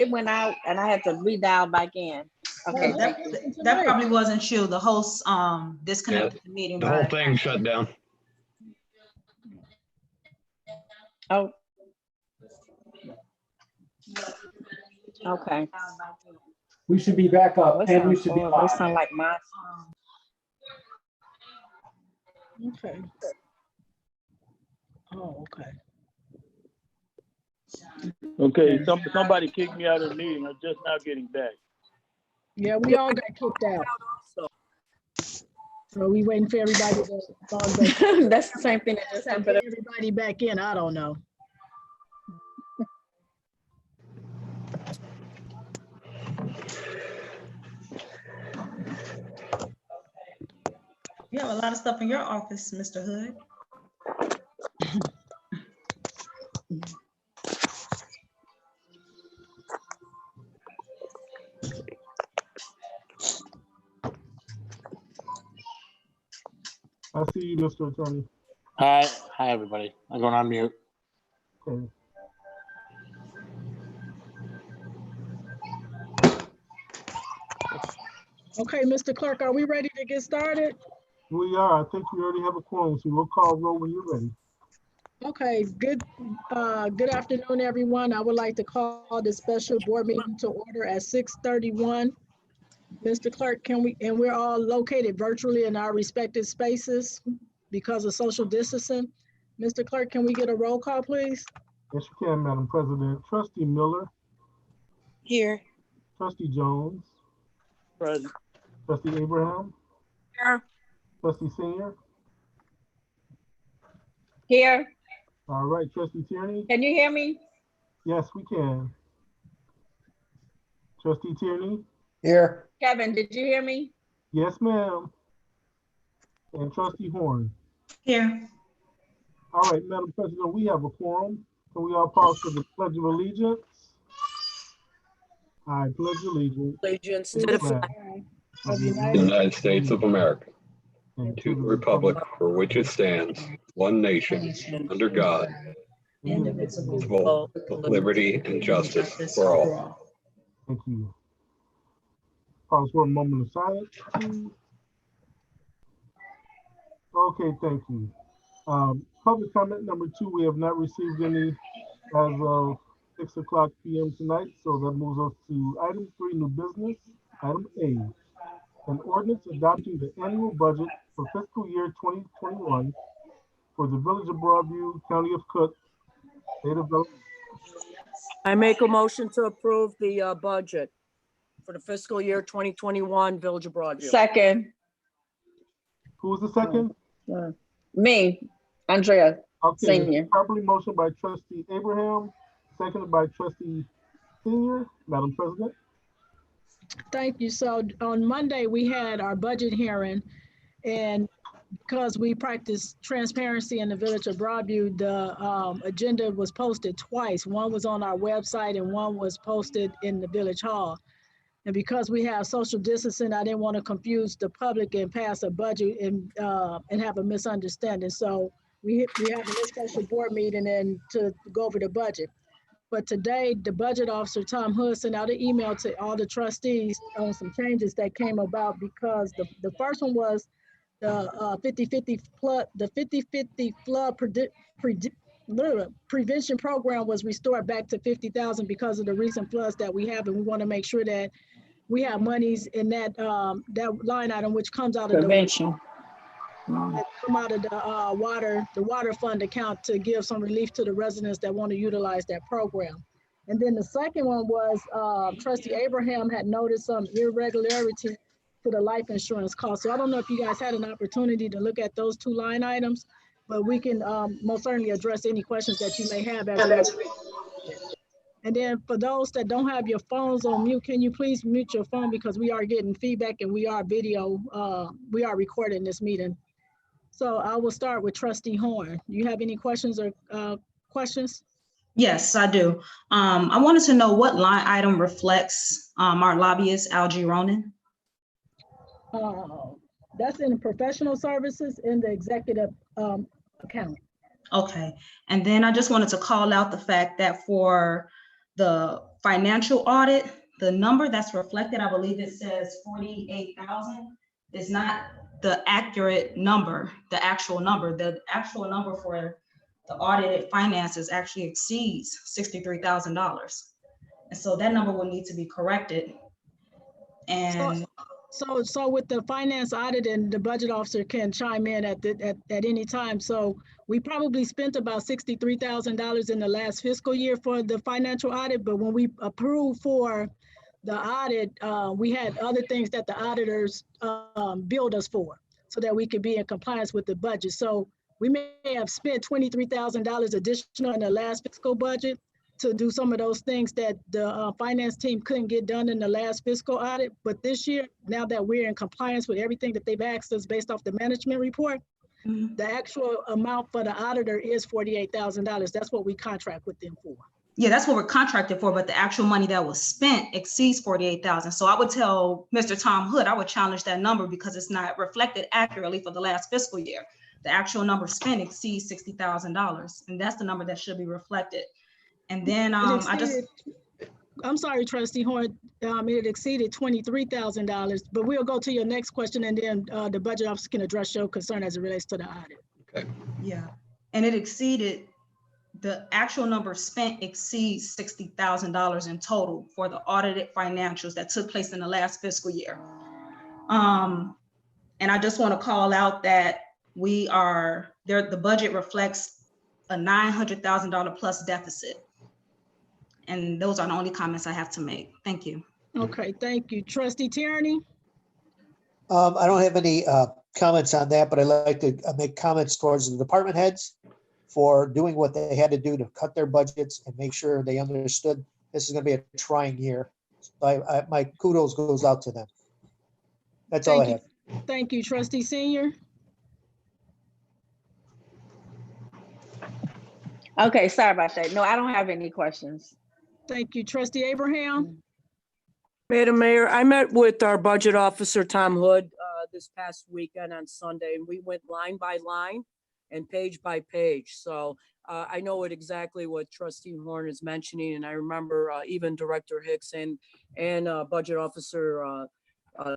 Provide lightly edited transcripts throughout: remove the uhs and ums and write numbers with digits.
it went out and I had to redial back in. Okay, that probably wasn't you. The host disconnected the meeting. The whole thing shut down. Oh. Okay. We should be back up, and we should be They live. sound like my. Okay. Oh, okay. Okay, somebody kicked me out of the meeting. I'm just now getting back. Yeah, we all got kicked out. So we waiting for everybody to log back. That's the same thing that just happened. Everybody back in, I don't know. You have a lot of stuff in your office, Mr. Hood. I see you, Mr. Attorney. Hi, everybody. I'm going on mute. Okay. Okay, Mr. Clerk, are we ready to get started? We are. I think we already have a quorum, so we'll call roll when you're ready. Okay, good afternoon, everyone. I would like to call the special board meeting to order at 6:31. Mr. Clerk, and we're all located virtually in our respective spaces because of social distancing. Mr. Clerk, can we get a roll call, please? Yes, you can, Madam President. Trustee Miller. Here. Trustee Jones. Present. Trustee Abraham. Here. Trustee Senior. Here. All right, Trustee Tierney. Can you hear me? Yes, we can. Trustee Tierney. Here. Kevin, did you hear me? Yes, ma'am. And Trustee Horn. Here. All right, Madam President, we have a quorum. Can we all pause for the Pledge of Allegiance? I pledge allegiance To the flag of the United States of America, and to the republic for which it stands, one nation, under God, indivisible, with liberty and justice for all. Thank you. Pause for a moment of silence. Okay, thank you. Public comment number 2, we have not received any as of 6:00 p.m. tonight, so that moves us to item 3, new business. Item A, an ordinance adopting the annual budget for fiscal year 2021 for the Village of Broadview, County of Cook, State of Illinois. I make a motion to approve the budget for the fiscal year 2021 Village of Broadview. Second. Who was the second? Me, Andrea, Okay, Senior. properly motioned by Trustee Abraham, seconded by Trustee Senior. Madam President. Thank you. So on Monday, we had our budget hearing, and because we practice transparency in the Village of Broadview, the agenda was posted twice. One was on our website and one was posted in the Village Hall. And because we have social distancing, I didn't want to confuse the public and pass a budget and have a misunderstanding. So we have a special board meeting and to go over the budget. But today, the budget officer, Tom Hood, sent out an email to all the trustees on some changes that came about because the first one was the 50-50 flood, the 50-50 flood prevention program was restored back to 50,000 because of the recent floods that we have, and we want to make sure that we have monies in that that line item which comes out of Prevention. come out of the water fund account to give some relief to the residents that want to utilize that program. And then the second one was Trustee Abraham had noticed some irregularity to the life insurance cost. So I don't know if you guys had an opportunity to look at those 2 line items, but we can most certainly address any questions that you may have. And then for those that don't have your phones on mute, can you please mute your phone because we are getting feedback and we are we are recording this meeting. So I will start with Trustee Horn. Do you have any questions or questions? Yes, I do. I wanted to know what line item reflects our lobbyist, Algie Ronan. That's in professional services in the executive account. Okay, and then I just wanted to call out the fact that for the financial audit, the number that's reflected, I believe it says 48,000, is not the accurate number, the actual number. The actual number for the audited finances actually exceeds $63,000. And so that number will need to be corrected. And So with the finance audit, and the budget officer can chime in at any time. So we probably spent about $63,000 in the last fiscal year for the financial audit, but when we approved for the audit, we had other things that the auditors billed us for, so that we could be in compliance with the budget. So we may have spent $23,000 additional in the last fiscal budget to do some of those things that the finance team couldn't get done in the last fiscal audit. But this year, now that we're in compliance with everything that they've asked us based off the management report, the actual amount for the auditor is $48,000. That's what we contract with them for. yeah, that's what we're contracted for, but the actual money that was spent exceeds 48,000. So I would tell Mr. Tom Hood, I would challenge that number because it's not reflected accurately for the last fiscal year. The actual number spent exceeds $60,000, and that's the number that should be reflected. And then I'm sorry, Trustee Horn, it exceeded $23,000, but we'll go to your next question, and then the budget officer can address your concern as it relates to the audit. Okay. yeah, and it exceeded, the actual number spent exceeds $60,000 in total for the audited financials that took place in the last fiscal year. And I just want to call out that we are there, the budget reflects a $900,000 plus deficit. And those are the only comments I have to make. Thank you. Okay, thank you. Trustee Tierney? I don't have any comments on that, but I'd like to make comments towards the department heads for doing what they had to do to cut their budgets and make sure they understood this is going to be a trying year. So my kudos goes out to them. That's all I have. Thank you, Trustee Senior. Okay, sorry about that. No, I don't have any questions. Thank you, Trustee Abraham. Madam Mayor, I met with our budget officer, Tom Hood, this past weekend on Sunday, and we went line by line and page by page. So I know exactly what Trustee Horn is mentioning, and I remember even Director Hicks and Budget Officer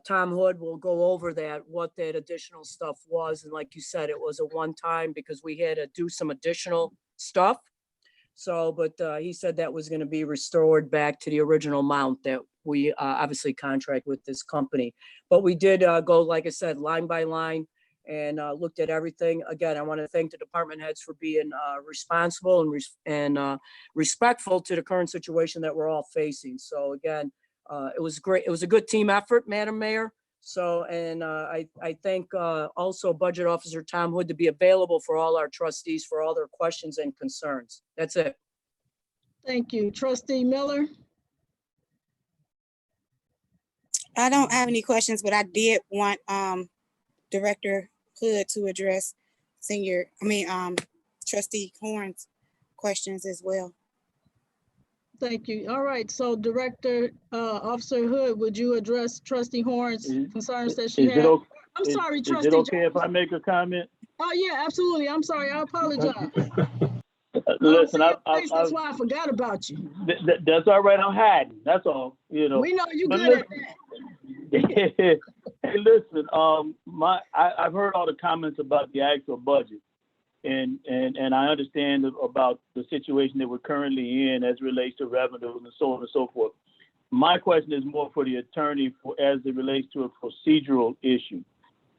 Tom Hood will go over that, what that additional stuff was. And like you said, it was a one-time because we had to do some additional stuff. So, but he said that was going to be restored back to the original amount that we obviously contract with this company. But we did go, like I said, line by line and looked at everything. Again, I want to thank the department heads for being responsible and respectful to the current situation that we're all facing. So again, it was great. It was a good team effort, Madam Mayor. So, and I thank also Budget Officer Tom Hood to be available for all our trustees for all their questions and concerns. That's it. Thank you. Trustee Miller? I don't have any questions, but I did want Director Hood to address Trustee Horn's questions as well. Thank you. All right, so Director Officer Hood, would you address Trustee Horn's concerns that she had? I'm sorry, Trustee. Is it okay if I make a comment? Oh yeah, absolutely. I'm sorry. I apologize. Listen, that's why I forgot about you. That's all right. I'm hiding. That's all. You know. We know you good at that. Hey, listen. I've heard all the comments about the actual budget. And I understand about the situation that we're currently in as it relates to revenue and so on and so forth. My question is more for the attorney as it relates to a procedural issue,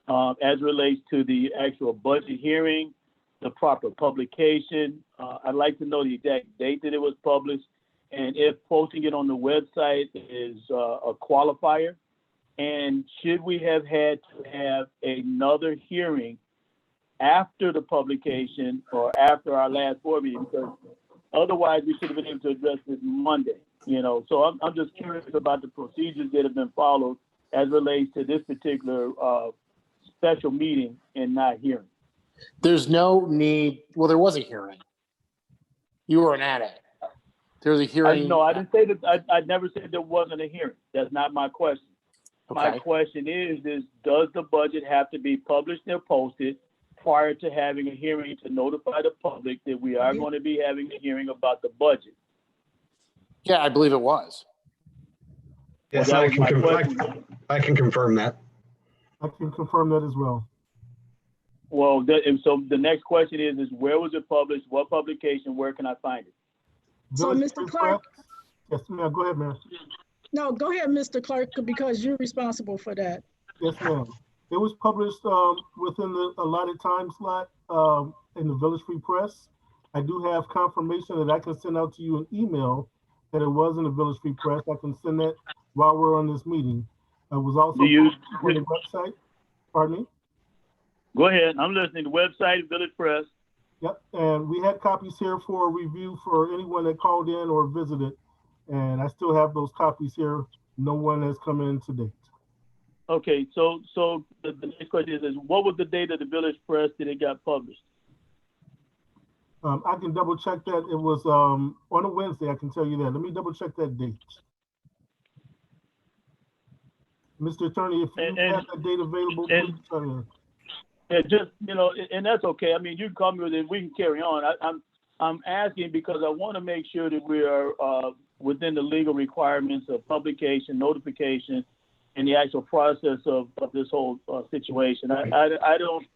as it relates to the actual budget hearing, the proper publication. I'd like to know the exact date that it was published, and if posting it on the website is a qualifier, and should we have had to have another hearing after the publication or after our last board meeting, because otherwise we should have been able to address this Monday, you know. So I'm just curious about the procedures that have been followed as relates to this particular special meeting and not hearing. There's no need. Well, there was a hearing. You weren't at it. There was a hearing. No, I didn't say that. I never said there wasn't a hearing. That's not my question. Okay. My question is does the budget have to be published and posted prior to having a hearing to notify the public that we are going to be having a hearing about the budget? Yeah, I believe it was. Yes, that I was my can, question. I can confirm that. I can confirm that as well. Well, and so the next question is where was it published? What publication? Where can I find it? So, Village Mr. Free Clerk? Press. Yes, ma'am. Go ahead, ma'am. No, go ahead, Mr. Clerk, because you're responsible for that. Yes, ma'am. It was published within the allotted time slot in the Village Free Press. I do have confirmation that I can send out to you an email that it was in the Village Free Press. I can send that while we're on this meeting. It was also on the website. Pardon me? Go ahead. I'm listening. The website, Village Press. Yep. And we had copies here for review for anyone that called in or visited. And I still have those copies here. No one has come in to date. Okay, so the next question is what was the date of the Village Press that it got published? I can double check that. It was on a Wednesday, I can tell you that. Let me double check that date. Mr. Attorney, if you have that date available, please turn in. Yeah, just, and that's okay. I mean, you can call me with it, we can carry on. I'm asking because I want to make sure that we are within the legal requirements of publication, notification, and the actual process of this whole situation. I don't,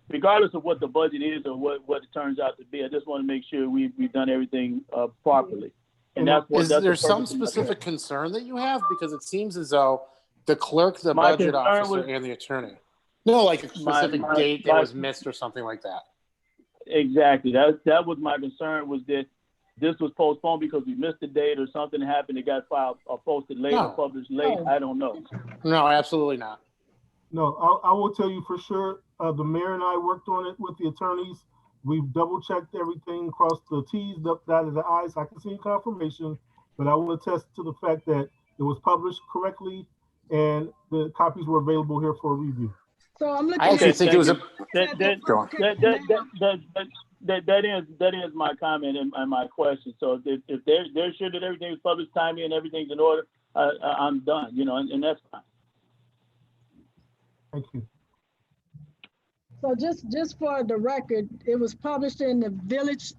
regardless of what the budget is or what it turns out to be, I just want to make sure we've done everything properly. And is there some specific concern that you have? Because it seems as though the clerk, the budget officer, and the attorney. No, like a specific date that was missed or something like that. Exactly. That was my concern, was that this was postponed because we missed the date or something happened. It got filed or posted late or published late. I don't know. No, absolutely not. No, I will tell you for sure. The mayor and I worked on it with the attorneys. We've double checked everything, crossed the T's, dotted the I's. I can see confirmation, but I will attest to the fact that it was published correctly and the copies were available here for review. So I'm looking. I actually think it was a. That is my comment and my question. So if they're sure that everything is published timely and everything's in order, I'm done. And that's fine. Thank you. So just for the record, it was published in the Village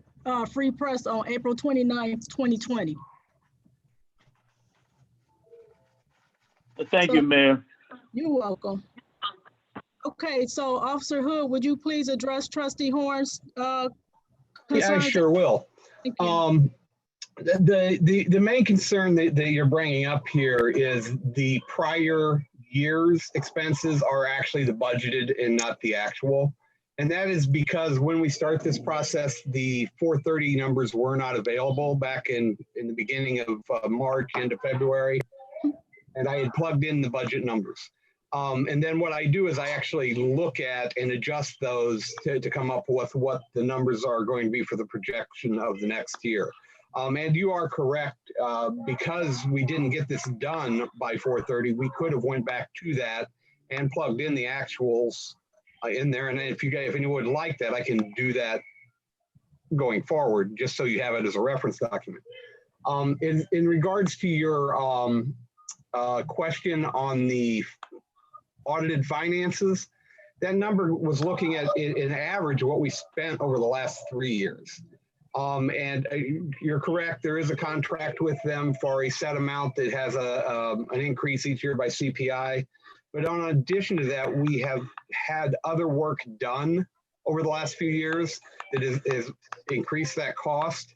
Free Press on April 29th, 2020. Thank you, Mayor. You're welcome. Okay, so Officer Hood, would you please address Trustee Horn's Yeah, I sure will. The main concern that you're bringing up here is the prior year's expenses are actually the budgeted and not the actual. And that is because when we start this process, the 430 numbers were not available back in the beginning of March into February. And I had plugged in the budget numbers. And then what I do is I actually look at and adjust those to come up with what the numbers are going to be for the projection of the next year. And you are correct, because we didn't get this done by 4:30, we could have went back to that and plugged in the actuals in there. And if anyone would like that, I can do that going forward, just so you have it as a reference document. In regards to your question on the audited finances, that number was looking at an average of what we spent over the last 3 years. And you're correct, there is a contract with them for a set amount that has an increase each year by CPI. But in addition to that, we have had other work done over the last few years that has increased that cost.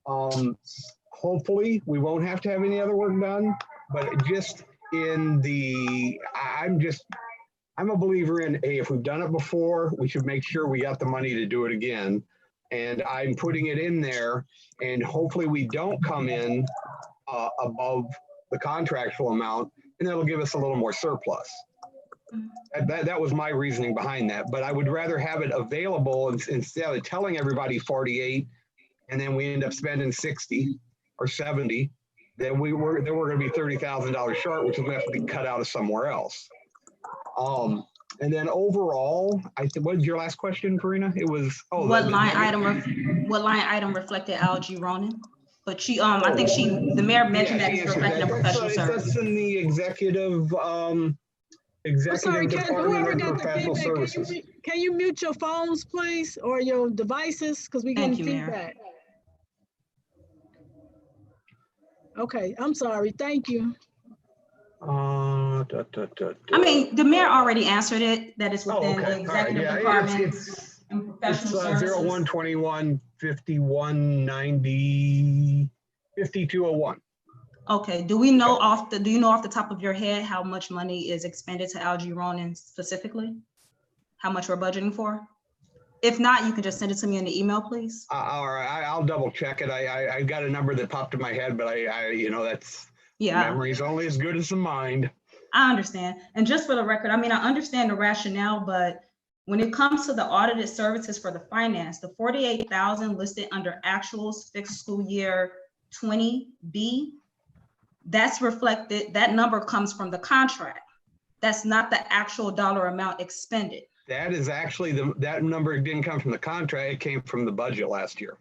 Hopefully, we won't have to have any other work done, but just in the, I'm a believer in, hey, if we've done it before, we should make sure we got the money to do it again. And I'm putting it in there, and hopefully we don't come in above the contractual amount, and that'll give us a little more surplus. That was my reasoning behind that, but I would rather have it available instead of telling everybody 48, and then we end up spending 60 or 70. Then we're going to be $30,000 short, which is going to have to be cut out of somewhere else. And then overall, what was your last question, Karina? It was what line item reflected Algie Ronan? But she I think the mayor mentioned that it's reflecting professional services. That's in the executive department of professional services. Can you mute your phones, please, or your devices, because we get feedback. Okay, I'm sorry. Thank you. I mean, the mayor already answered it, that it's within the executive department and professional services. 0121 51 90 5201. Okay, do you know off the top of your head how much money is expended to Algae Ronan specifically? How much we're budgeting for? If not, you can just send it to me in the email, please. All right, I'll double check it. I got a number that popped in my head, but that's, memory's only as good as the mind. I understand. And just for the record, I mean, I understand the rationale, but when it comes to the audited services for the finance, the 48,000 listed under actuals fiscal year 20B, that's reflected, that number comes from the contract. That's not the actual dollar amount expended. That is actually that number didn't come from the contract, it came from the budget last year.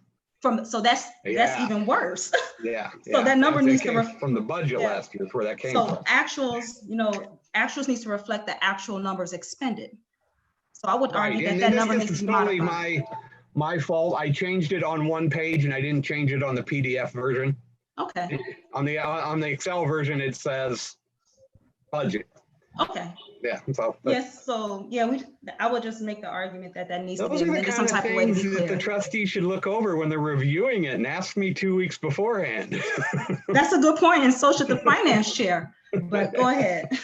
So that's even worse. Yeah. So that number needs to from the budget last year is where that came from. So actuals needs to reflect the actual numbers expended. So I would argue that number needs to be modified. My fault. I changed it on one page and I didn't change it on the PDF version. Okay. On the Excel version, it says budget. Okay. Yeah. So yes. So yeah, I would just make the argument that needs to be those are the amended kind some of type of way to things be that clear. the trustees should look over when they're reviewing it and ask me 2 weeks beforehand. That's a good point, and so should the finance chair. But go ahead.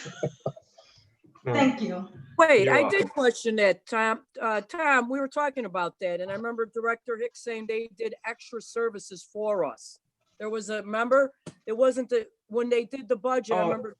Thank you. Wait, You're I welcome. did question that, Tom. Tom, we were talking about that, and I remember Director Hicks saying they did extra services for us. There was a member, it wasn't when they did the budget, I remember.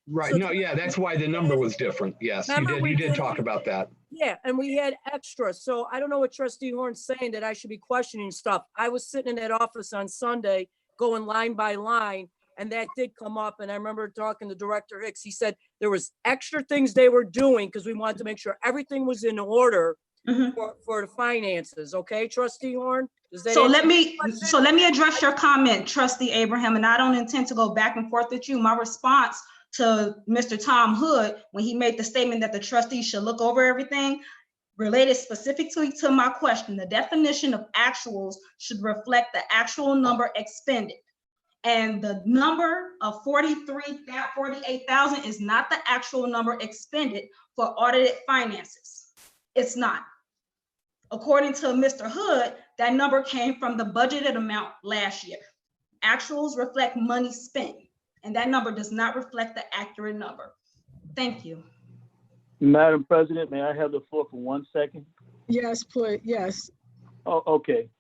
Right. So no, yeah, that's why the number was different. Yes, you did talk about that. Yeah, and we had extra. So I don't know what Trustee Horn's saying that I should be questioning stuff. I was sitting in that office on Sunday going line by line, and that did come up. And I remember talking to Director Hicks. He said there was extra things they were doing because we wanted to make sure everything was in order for the finances. Okay, Trustee Horn? So let me address your comment, Trustee Abraham, and I don't intend to go back and forth with you. My response to Mr. Tom Hood, when he made the statement that the trustees should look over everything, related specifically to my question, the definition of actuals should reflect the actual number expended. And the number of 48,000 is not the actual number expended for audited finances. It's not. According to Mr. Hood, that number came from the budgeted amount last year. Actuals reflect money spent, and that number does not reflect the accurate number. Thank you. Madam President, may I have the floor for 1 second? Yes, please. Yes. Oh, okay.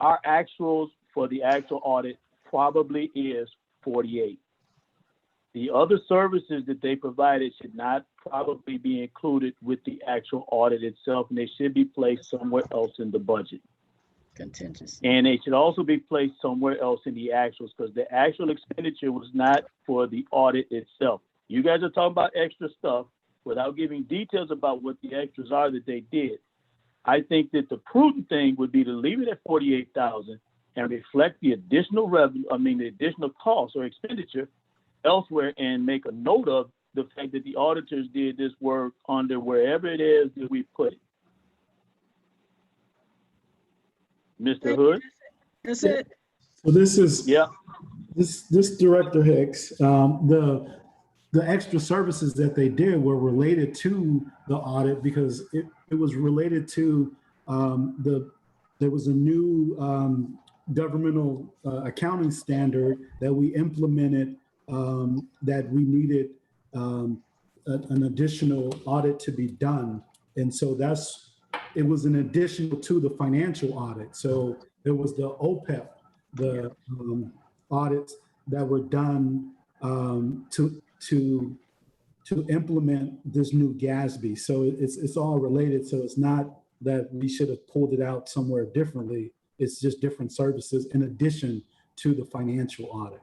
Our actuals for the actual audit probably is 48. The other services that they provided should not probably be included with the actual audit itself, and they should be placed somewhere else in the budget. Contingency. And they should also be placed somewhere else in the actuals, because the actual expenditure was not for the audit itself. You guys are talking about extra stuff without giving details about what the extras are that they did. I think that the prudent thing would be to leave it at 48,000 and reflect the additional revenue, the additional cost or expenditure elsewhere, and make a note of the fact that the auditors did this work under wherever it is that we put it. Mr. Hood? That's it. So this is, yeah. This Director Hicks, the extra services that they did were related to the audit because it was related to there was a new governmental accounting standard that we implemented that we needed an additional audit to be done. And so it was an additional to the financial audit. So there was the OPEP, the audits that were done to implement this new GASB. So it's all related. So it's not that we should have pulled it out somewhere differently. It's just different services in addition to the financial audit.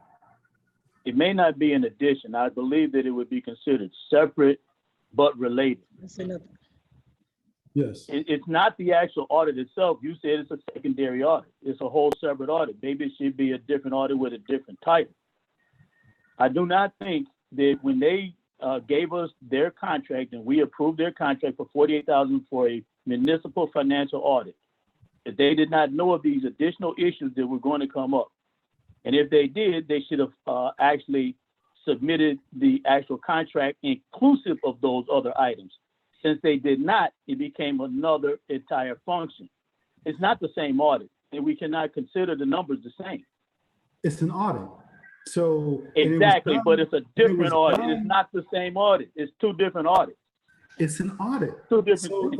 It may not be an addition. I believe that it would be considered separate but related. Yes. It's not the actual audit itself. You said it's a secondary audit. It's a whole separate audit. Maybe it should be a different audit with a different title. I do not think that when they gave us their contract and we approved their contract for $48,000 for a municipal financial audit, that they did not know of these additional issues that were going to come up. And if they did, they should have actually submitted the actual contract inclusive of those other items. Since they did not, it became another entire function. It's not the same audit, and we cannot consider the numbers the same. It's an audit. So exactly, done, but it's a different audit. Done, it's not the same audit. It's two different audits. It's an audit. Two different so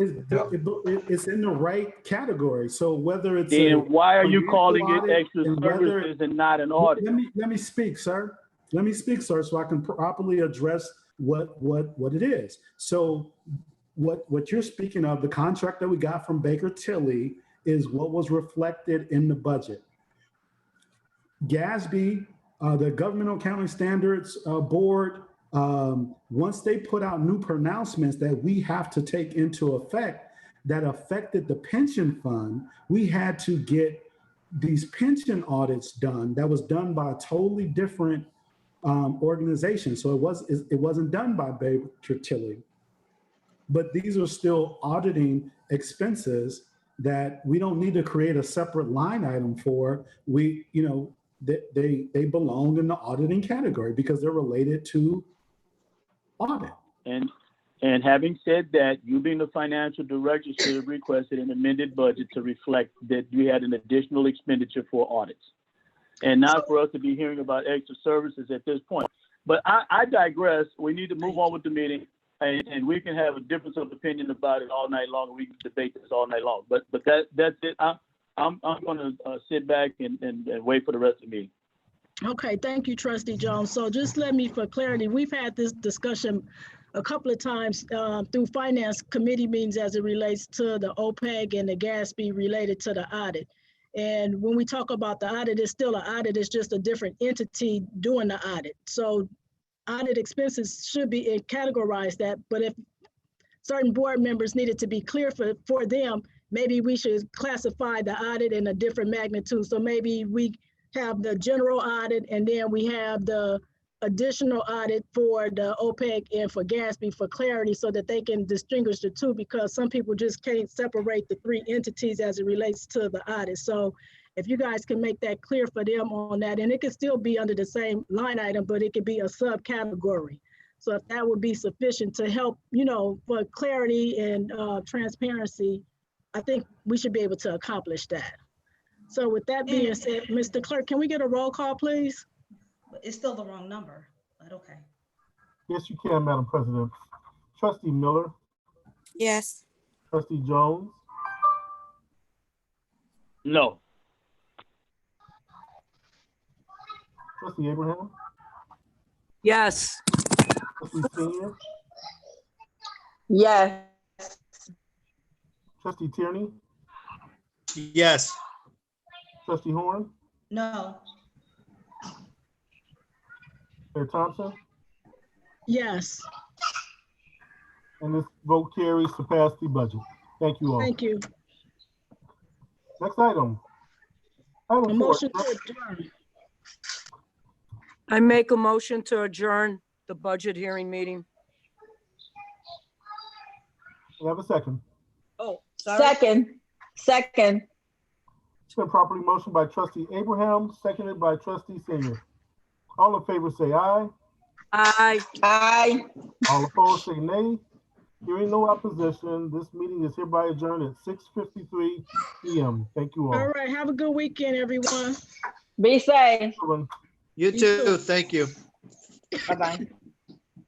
it's in the right category. So whether it's then why are you calling it extra and services and not an audit? Let me speak, sir. Let me speak, sir, so I can properly address what it is. So what you're speaking of, the contract that we got from Baker Tilly, is what was reflected in the budget. GASB, the Governmental Accounting Standards Board, once they put out new pronouncements that we have to take into effect that affected the pension fund, we had to get these pension audits done. That was done by a totally different organization. So it wasn't done by Baker Tilly. But these are still auditing expenses that we don't need to create a separate line item for. They belong in the auditing category because they're related to audit. And having said that, you being the financial director should have requested an amended budget to reflect that we had an additional expenditure for audits. And not for us to be hearing about extra services at this point. But I digress. We need to move on with the meeting. And we can have a difference of opinion about it all night long. We can debate this all night long. But that's it. I'm going to sit back and wait for the rest of the meeting. Okay, thank you, Trustee Jones. So just let me, for clarity, we've had this discussion a couple of times through finance committee meetings as it relates to the OPEG and the GASB related to the audit. And when we talk about the audit, it's still an audit. It's just a different entity doing the audit. So audit expenses should be categorized that, but if certain board members needed to be clear for them, maybe we should classify the audit in a different magnitude. So maybe we have the general audit and then we have the additional audit for the OPEC and for GASB for clarity so that they can distinguish the two, because some people just can't separate the three entities as it relates to the audit. So if you guys can make that clear for them on that, and it could still be under the same line item, but it could be a subcategory. So if that would be sufficient to help, for clarity and transparency, I think we should be able to accomplish that. So with that being said, Mr. Clerk, can we get a roll call, please? It's still the wrong number, but okay. Yes, you can, Madam President. Trustee Miller. Yes. Trustee Jones. No. Trustee Abraham. Yes. Trustee Senior. Yes. Trustee Tierney. Yes. Trustee Horn. No. Mayor Thompson. Yes. And this vote carries to pass the budget. Thank you all. Thank you. Next item. A motion to adjourn. I make a motion to adjourn the budget hearing meeting. We have a second. Oh, sorry. Second. It's been properly motioned by Trustee Abraham, seconded by Trustee Senior. All in favor say aye. Aye. Aye. All opposed say nay. Hearing no opposition, this meeting is hereby adjourned at 6:53 p.m. Thank you all. All right, have a good weekend, everyone. Be safe. You too. Thank you. Bye-bye.